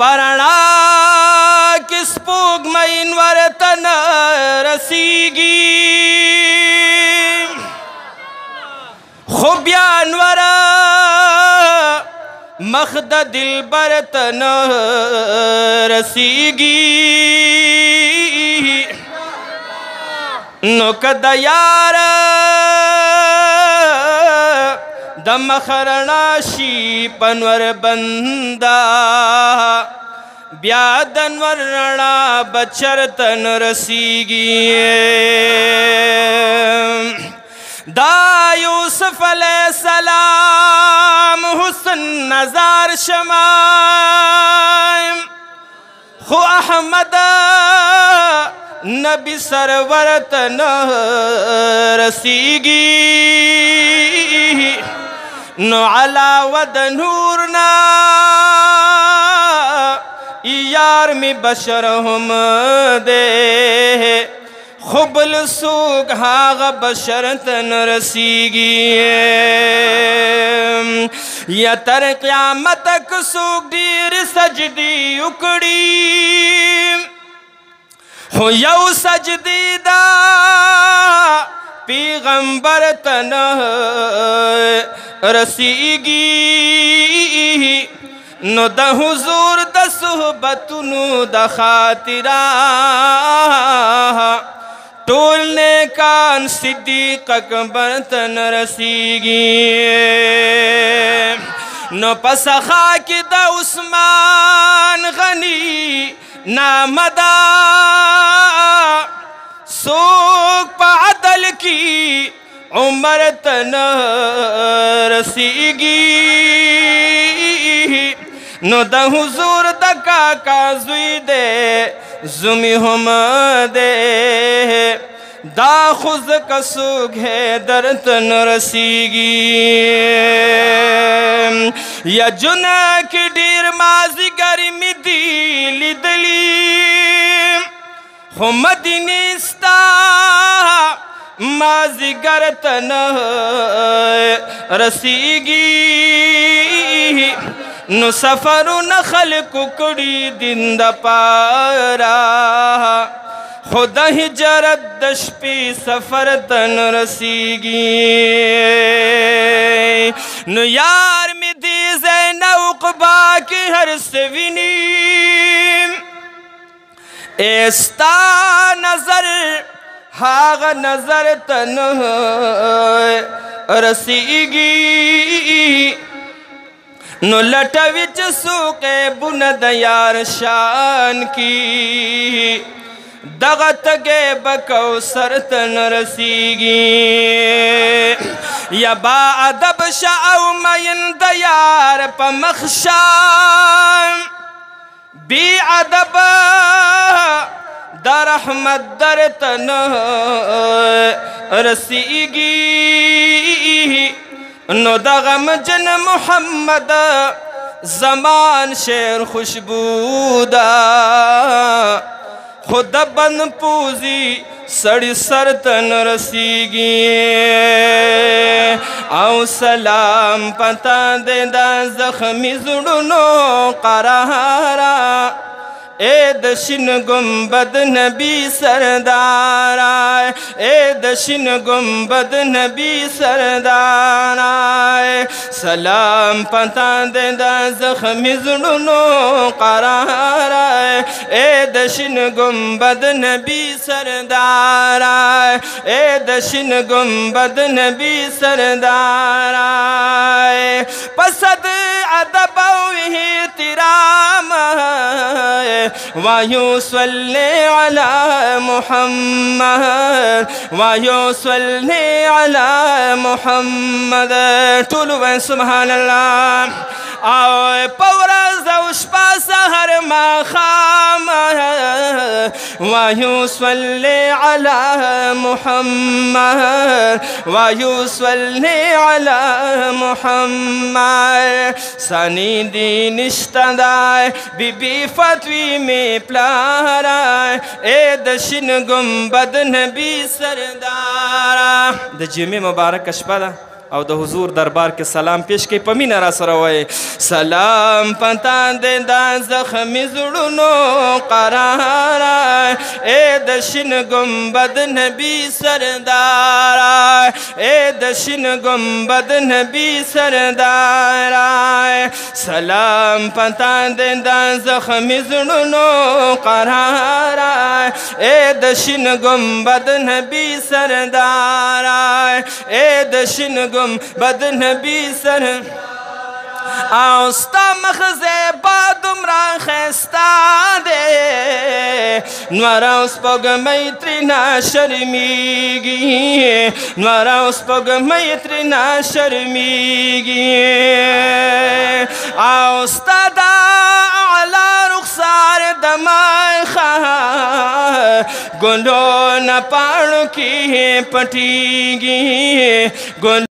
پرنا کس پوگ مین ورتن رسیگی خوبیان ورا مخد دل برتن رسیگی نو کد یار دم خرناشی پنور بندا بیا دنور رنا بچرتن رسیگی دا یوسف علیہ السلام حسن نظر شمائم خو احمد نبی سرورتن رسیگی نو علاوہ د نورنا یار می بشر ہم دے خبل سوگ ہاغ بشرتن رسیگی یا تر قیامت تک سوگ دیر سجدی اکڑی ہو یو سجدی دا پیغمبر تن رسیگی نو دا حضور دا صحبتنو دا خاطرہ ٹول نیکان صدیق اکبر تن رسیگی نو پسخا کی دا عثمان غنی نامدا سوک پا عدل کی عمر تن رسیگی نو دا حضور دا کاکا زوی دے زمی ہم دے دا خوز کا سوگ ہے در تن رسیگی یا جنا کی دیر مازی گرمی دیلی دلی خو مدینستا مازی گرتن رسیگی نو سفرو نخل ککڑی دن دا پارا خدا ہجرت دشپی سفر تن رسیگی نو یار می دی زین عقبا کی ہر سوینی ایستا نظر ہاغ نظر تن رسیگی نو لٹوچ سوق بند یار شان کی دغت گے بکو سرتن رسیگی یا با ادب شاو مین دیار پا مخشام بی ادب در احمد در تن رسیگی نو دا غمجن محمد زمان شیر خوشبودا خود بند پوزی سڑی سرتن رسیگی او سلام پتا دے دا زخمی زڑنو قرارا اے دشن گنبد نبی سردار آئے اے دشن گنبد نبی سردار آئے سلام پتا دے دا زخمی زڑنو قرار آئے اے دشن گنبد نبی سردار آئے اے دشن گنبد نبی سردار آئے پسد ادب و احترام ہے وایو صلی علی محمد وایو صلی علی محمد طولو سبحان اللہ آؤ پورز اوشپا سہر مخام وایو صلی علی محمد وایو صلی علی محمد سانی دین اشتدائے بی بی فتوی میں پلارائے اے دشن گنبد نبی سردارا دا جمعہ مبارک اشپا دا او د حضور دربار کې سلام پیش کوي په مینه را سره وایي سلام پتا دې دا زخمي زړونو قرار اے د شین ګنبد نبی سردار اے د شین ګنبد نبی سردار سلام پتا دې دا زخمي زړونو قرار اے د شین ګنبد نبی سردار اے د شین ګنبد نبی سردار او ستا مخزه با دومره ښایسته دی نور او سپوږمۍ ترېنه شرمېږي نور او سپوږمۍ ترېنه شرمېږي او ستا دا اعلی رخسار د مخه ګلونه پاڼو کې پټېږي